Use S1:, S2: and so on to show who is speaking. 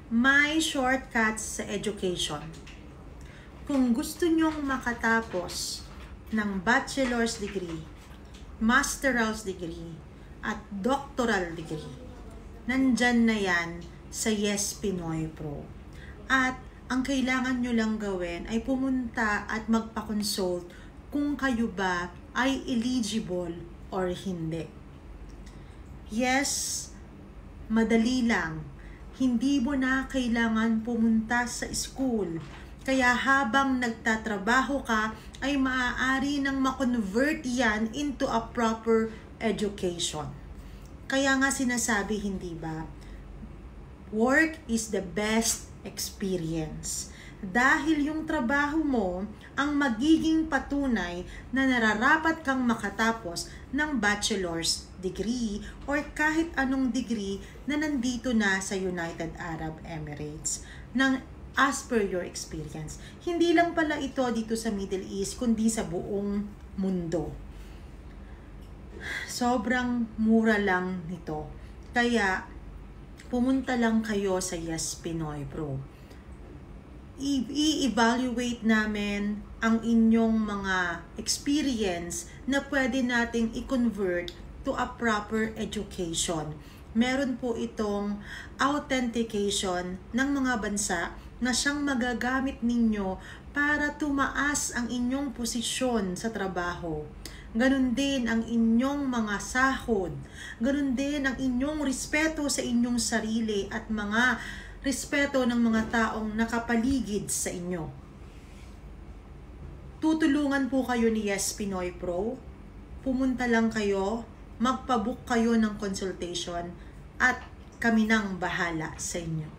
S1: May shortcuts sa education. Kung gusto nyong makatapos ng bachelor's degree, master's degree, at doctoral degree, nandyan na yan sa Yes Pinoy Pro. At ang kailangan nyo lang gawin ay pumunta at magpa-consult kung kayo ba ay eligible or hindi. Yes, madali lang. Hindi mo na kailangan pumunta sa school. Kaya habang nagtatrabaho ka, ay maaari nang ma-convert yan into a proper education. Kaya nga sinasabi, hindi ba? Work is the best experience. Dahil yung trabaho mo ang magiging patunay na nararapat kang makatapos ng bachelor's degree or kahit anong degree na nandito na sa United Arab Emirates ng as per your experience. Hindi lang pala ito dito sa Middle East, kundi sa buong mundo. Sobrang mura lang nito. Kaya pumunta lang kayo sa Yes Pinoy Pro. I-evaluate namin ang inyong mga experience na pwede nating i-convert to a proper education. Meron po itong authentication ng mga bansa na siyang magagamit ninyo para tumaas ang inyong posisyon sa trabaho. Ganun din ang inyong mga sahod. Ganun din ang inyong respeto sa inyong sarili at mga respeto ng mga taong nakapaligid sa inyo. Tutulungan po kayo ni Yes Pinoy Pro. Pumunta lang kayo, magpabook kayo ng consultation at kami nang bahala sa inyo.